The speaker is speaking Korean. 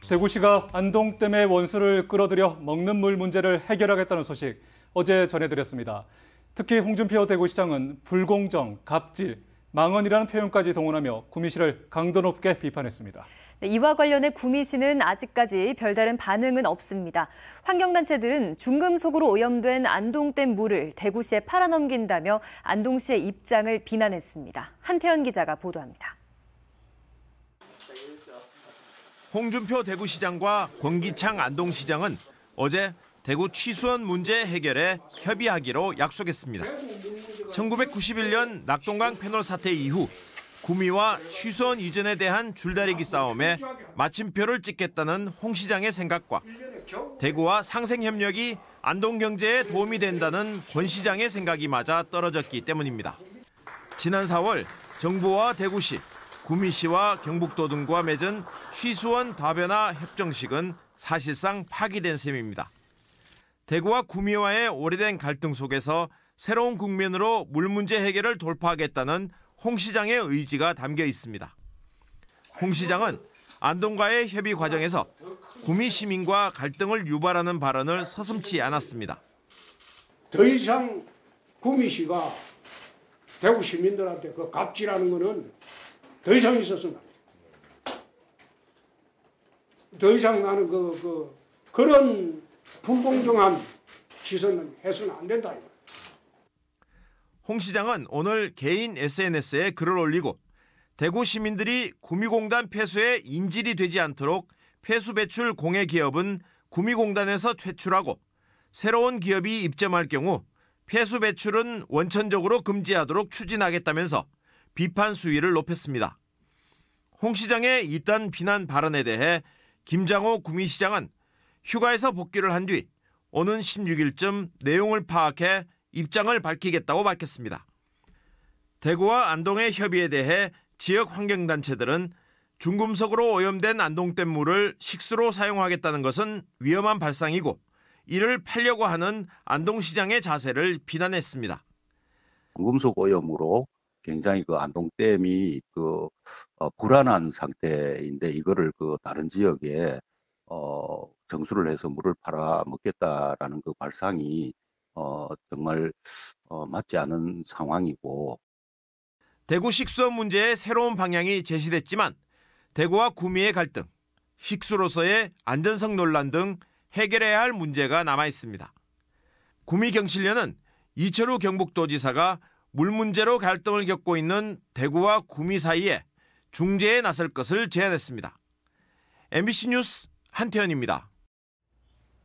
대구시가 안동댐의 원수를 끌어들여 먹는 물 문제를 해결하겠다는 소식 어제 전해드렸습니다. 특히 홍준표 대구시장은 불공정, 갑질, 망언이라는 표현까지 동원하며 구미시를 강도 높게 비판했습니다. 이와 관련해 구미시는 아직까지 별다른 반응은 없습니다. 환경단체들은 중금속으로 오염된 안동댐 물을 대구시에 팔아넘긴다며 안동시의 입장을 비난했습니다. 한태현 기자가 보도합니다. 홍준표 대구시장과 권기창 안동시장은 어제 대구 취수원 문제 해결에 협의하기로 약속했습니다. 1991년 낙동강 패널 사태 이후 구미와 취수원 이전에 대한 줄다리기 싸움에 마침표를 찍겠다는 홍 시장의 생각과 대구와 상생협력이 안동 경제에 도움이 된다는 권 시장의 생각이 맞아 떨어졌기 때문입니다. 지난 4월 정부와 대구시, 구미시와 경북도 등과 맺은 취수원 다변화 협정식은 사실상 파기된 셈입니다. 대구와 구미와의 오래된 갈등 속에서 새로운 국면으로 물 문제 해결을 돌파하겠다는 홍 시장의 의지가 담겨 있습니다. 홍 시장은 안동과의 협의 과정에서 구미 시민과 갈등을 유발하는 발언을 서슴지 않았습니다. 더 이상 구미시가 대구 시민들한테 그 갑질하는 거는 더 이상 있었으면 안 돼. 더 이상 나는 그런 불공정한 시선은 해서는 안 된다. 홍 시장은 오늘 개인 SNS에 글을 올리고 대구 시민들이 구미공단 폐수에 인질이 되지 않도록 폐수 배출 공해 기업은 구미공단에서 퇴출하고 새로운 기업이 입점할 경우 폐수 배출은 원천적으로 금지하도록 추진하겠다면서 비판 수위를 높였습니다. 홍 시장의 이딴 비난 발언에 대해 김장호 구미시장은 휴가에서 복귀를 한 뒤 오는 16일쯤 내용을 파악해 입장을 밝히겠다고 밝혔습니다. 대구와 안동의 협의에 대해 지역 환경단체들은 중금속으로 오염된 안동댐 물을 식수로 사용하겠다는 것은 위험한 발상이고 이를 팔려고 하는 안동시장의 자세를 비난했습니다. 중금속 오염으로 굉장히 안동댐이 불안한 상태인데 이거를 다른 지역에 정수를 해서 물을 팔아 먹겠다라는 발상이 정말 맞지 않은 상황이고. 대구 식수원 문제의 새로운 방향이 제시됐지만 대구와 구미의 갈등, 식수로서의 안전성 논란 등 해결해야 할 문제가 남아 있습니다. 구미경실련은 이철우 경북도지사가 물 문제로 갈등을 겪고 있는 대구와 구미 사이에 중재에 나설 것을 제안했습니다. MBC 뉴스 한태현입니다.